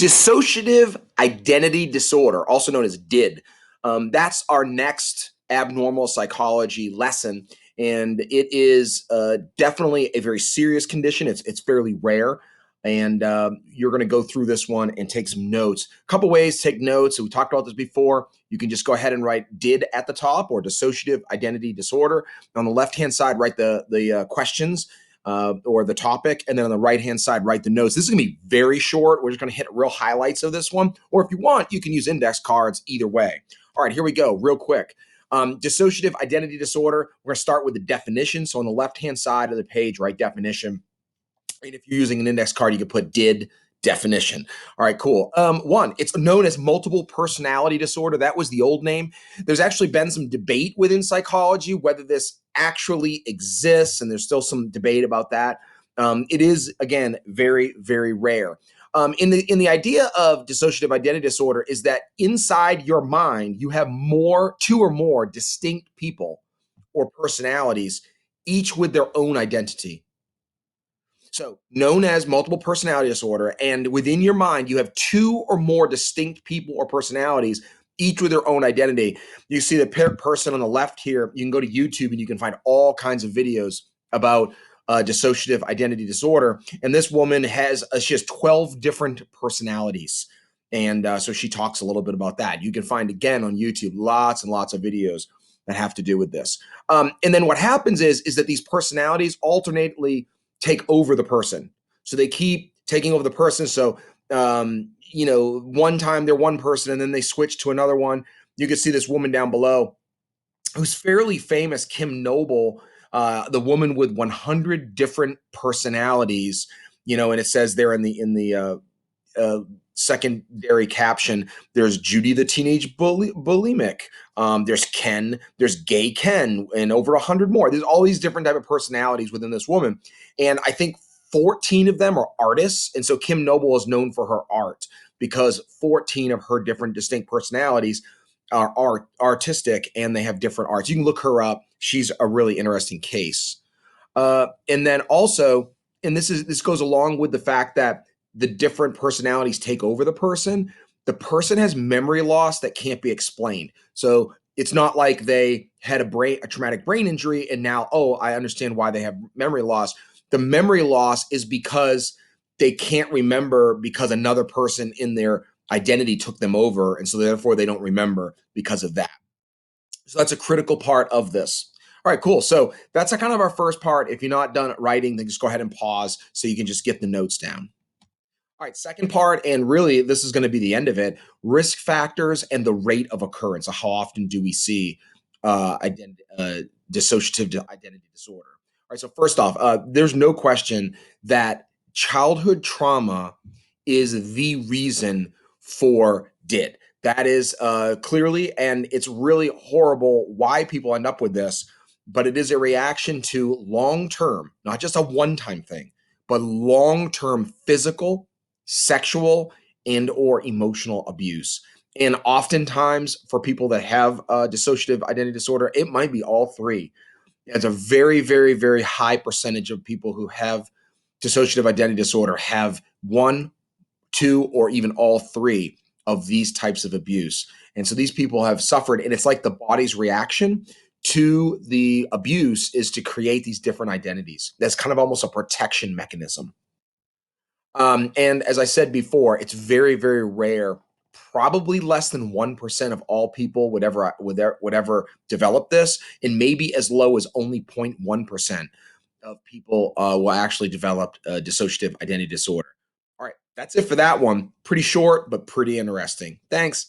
Dissociative identity disorder, also known as DID. That's our next abnormal psychology lesson. And it is definitely a very serious condition. It's fairly rare. And you're going to go through this one and take some notes. A couple ways to take notes. So we talked about this before. You can just go ahead and write DID at the top, or dissociative identity disorder. On the left-hand side, write the questions or the topic, and then on the right-hand side, write the notes. This is gonna be very short. We're just gonna hit real highlights of this one, or if you want, you can use index cards either way. All right, here we go, real quick. Dissociative identity disorder, we're gonna start with the definition. So on the left-hand side of the page, write definition. And if you're using an index card, you can put DID definition. All right, cool. One, it's known as multiple personality disorder. That was the old name. There's actually been some debate within psychology whether this actually exists, and there's still some debate about that. It is, again, very, very rare. In the idea of dissociative identity disorder is that inside your mind, you have two or more distinct people or personalities, each with their own identity. So, known as multiple personality disorder, and within your mind, you have two or more distinct people or personalities, each with their own identity. You see the person on the left here. You can go to YouTube and you can find all kinds of videos about dissociative identity disorder. And this woman she has 12 different personalities. And so she talks a little bit about that. You can find, again, on YouTube, lots and lots of videos that have to do with this. And then what happens is that these personalities alternately take over the person. So they keep taking over the person. So, one time they're one person and then they switch to another one. You can see this woman down below who's fairly famous, Kim Noble, the woman with 100 different personalities, and it says there in the secondary caption, there's Judy the teenage bulimic, there's Ken, there's gay Ken, and over 100 more. There's all these different type of personalities within this woman, and I think 14 of them are artists. And so Kim Noble is known for her art because 14 of her different distinct personalities are artistic, and they have different arts. You can look her up. She's a really interesting case. And then also, and this goes along with the fact that the different personalities take over the person. The person has memory loss that can't be explained. So it's not like they had a traumatic brain injury and now, oh, I understand why they have memory loss. The memory loss is because they can't remember because another person in their identity took them over, and so therefore they don't remember because of that. So that's a critical part of this. All right, cool. So that's kind of our first part. If you're not done writing, then just go ahead and pause so you can just get the notes down. All right, second part, and really this is going to be the end of it, risk factors and the rate of occurrence. So how often do we see dissociative identity disorder? All right, so first off, there's no question that childhood trauma is the reason for DID. That is clearly, and it's really horrible why people end up with this, but it is a reaction to long-term, not just a one-time thing, but long-term physical, sexual, and or emotional abuse. And oftentimes for people that have dissociative identity disorder, it might be all three. It's a very, very, very high percentage of people who have dissociative identity disorder have one, two, or even all three of these types of abuse. And so these people have suffered, and it's like the body's reaction to the abuse is to create these different identities. That's kind of almost a protection mechanism. And as I said before, it's very, very rare. Probably less than 1% of all people would ever develop this, and maybe as low as only 0.1% of people will actually develop dissociative identity disorder. All right, that's it for that one. Pretty short, but pretty interesting. Thanks.